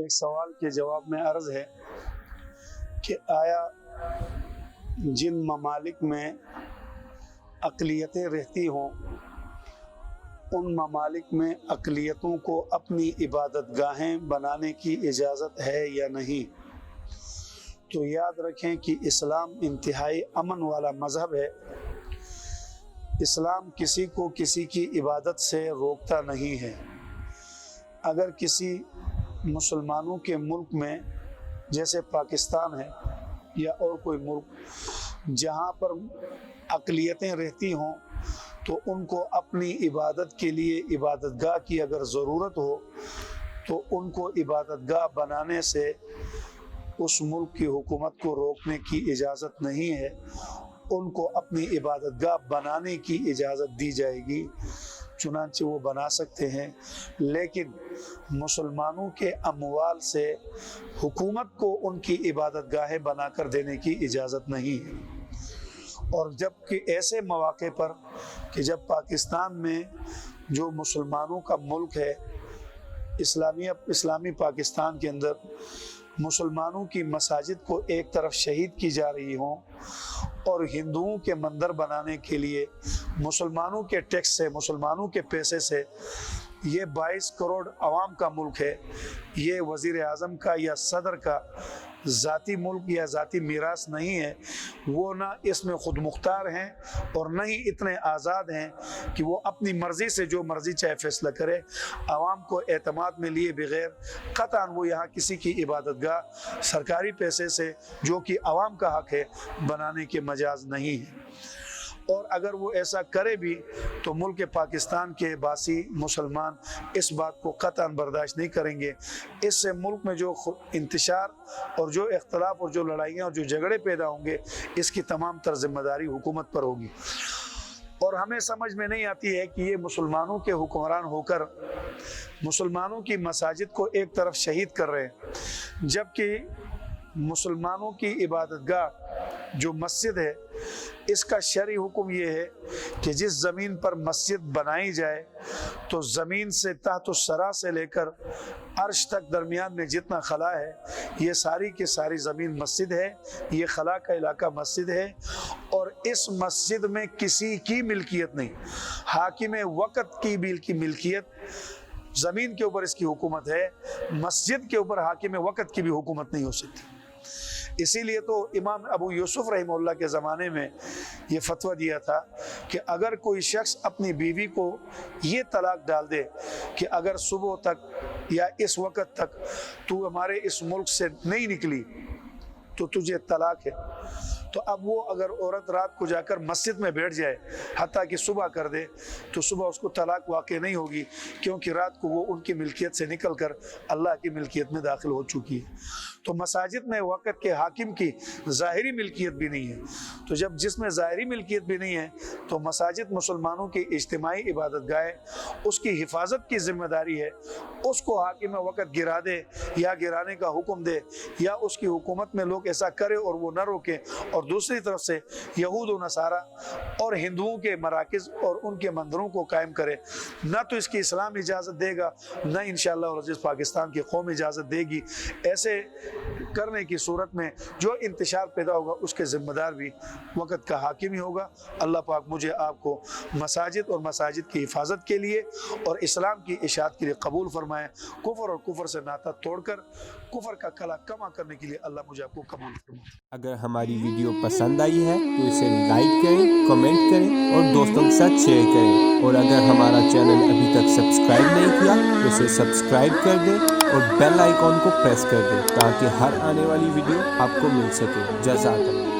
ایک سوال کے جواب میں عرض ہے کہ آیا جن ممالک میں اقلیتیں رہتی ہوں ان ممالک میں اقلیتوں کو اپنی عبادت گاہیں بنانے کی اجازت ہے یا نہیں؟ تو یاد رکھیں کہ اسلام انتہائی امن والا مذہب ہے۔ اسلام کسی کو کسی کی عبادت سے روکتا نہیں ہے۔ اگر کسی مسلمانوں کے ملک میں جیسے پاکستان ہے یا اور کوئی ملک جہاں پر اقلیتیں رہتی ہوں تو ان کو اپنی عبادت کے لیے عبادت گاہ کی اگر ضرورت ہو تو ان کو عبادت گاہ بنانے سے اس ملک کی حکومت کو روکنے کی اجازت نہیں ہے۔ ان کو اپنی عبادت گاہ بنانے کی اجازت دی جائے گی، چنانچہ وہ بنا سکتے ہیں، لیکن مسلمانوں کے اموال سے حکومت کو ان کی عبادت گاہیں بنا کر دینے کی اجازت نہیں ہے۔ اور جب کہ ایسے مواقع پر کہ جب پاکستان میں جو مسلمانوں کا ملک ہے، اسلامی پاکستان کے اندر مسلمانوں کی مساجد کو ایک طرف شہید کی جا رہی ہوں اور ہندوؤں کے مندر بنانے کے لیے مسلمانوں کے ٹیکس سے، مسلمانوں کے پیسے سے، یہ 22 کروڑ عوام کا ملک ہے، یہ وزیر اعظم کا یا صدر کا ذاتی ملک یا ذاتی میراث نہیں ہے۔ وہ نہ اس میں خود مختار ہیں اور نہ ہی اتنے آزاد ہیں کہ وہ اپنی مرضی سے جو مرضی چاہے فیصلہ کرے۔ عوام کو اعتماد میں لیے بغیر قطعاً وہ یہاں کسی کی عبادت گاہ سرکاری پیسے سے جو کہ عوام کا حق ہے بنانے کے مجاز نہیں ہے۔ اور اگر وہ ایسا کرے بھی تو ملک پاکستان کے باسی مسلمان اس بات کو قطعاً برداشت نہیں کریں گے۔ اس سے ملک میں جو انتشار اور جو اختلاف اور جو لڑائیاں اور جو جھگڑے پیدا ہوں گے اس کی تمام تر ذمہ داری حکومت پر ہوگی۔ اور ہمیں سمجھ میں نہیں آتی ہے کہ یہ مسلمانوں کے حکمران ہو کر مسلمانوں کی مساجد کو ایک طرف شہید کر رہے ہیں، جبکہ مسلمانوں کی عبادت گاہ جو مسجد ہے اس کا شرعی حکم یہ ہے کہ جس زمین پر مسجد بنائی جائے تو زمین سے تحت الثری سے لے کر عرش تک درمیان میں جتنا خلا ہے یہ ساری کی ساری زمین مسجد ہے، یہ خلا کا علاقہ مسجد ہے، اور اس مسجد میں کسی کی ملکیت نہیں، حاکم وقت کی ملکیت، زمین کے اوپر اس کی حکومت ہے، مسجد کے اوپر حاکم وقت کی بھی حکومت نہیں ہو سکتی۔ اسی لیے تو امام ابو یوسف رحمہ اللہ کے زمانے میں یہ فتویٰ دیا تھا کہ اگر کوئی شخص اپنی بیوی کو یہ طلاق ڈال دے کہ اگر صبح تک یا اس وقت تک تو ہمارے اس ملک سے نہیں نکلی تو تجھے طلاق ہے، تو اب وہ اگر عورت رات کو جا کر مسجد میں بیٹھ جائے حتیٰ کہ صبح کر دے تو صبح اس کو طلاق واقع نہیں ہوگی، کیونکہ رات کو وہ ان کی ملکیت سے نکل کر اللہ کی ملکیت میں داخل ہو چکی ہے۔ تو مساجد میں وقت کے حاکم کی ظاہری ملکیت بھی نہیں ہے، تو جب جس میں ظاہری ملکیت بھی نہیں ہے تو مساجد مسلمانوں کی اجتماعی عبادت گاہ، اس کی حفاظت کی ذمہ داری ہے۔ اس کو حاکم وقت گرا دے یا گرانے کا حکم دے یا اس کی حکومت میں لوگ ایسا کرے اور وہ نہ روکیں، اور دوسری طرف سے یہود و نصارہ اور ہندوؤں کے مراکز اور ان کے مندروں کو قائم کرے، نہ تو اس کی اسلام اجازت دے گا نہ انشاءاللہ العزیز پاکستان کی قوم اجازت دے گی۔ ایسے کرنے کی صورت میں جو انتشار پیدا ہوگا اس کے ذمہ دار بھی وقت کا حاکم ہی ہوگا۔ اللہ پاک مجھے آپ کو مساجد اور مساجد کی حفاظت کے لیے اور اسلام کی اشاعت کے لیے قبول فرمائے۔ کفر اور کفر سے ناطہ توڑ کر کفر کا کلا کما کرنے کے لیے اللہ مجھے آپ کو قبول فرمائے۔ اگر ہماری ویڈیو پسند آئی ہے تو اسے لائک کریں، کمنٹ کریں اور دوستوں کے ساتھ شیئر کریں، اور اگر ہمارا چینل ابھی تک سبسکرائب نہیں کیا تو اسے سبسکرائب کر دیں اور بیل آئیکن کو پریس کر دیں تاکہ ہر آنے والی ویڈیو آپ کو مل سکے۔ جزاک اللہ۔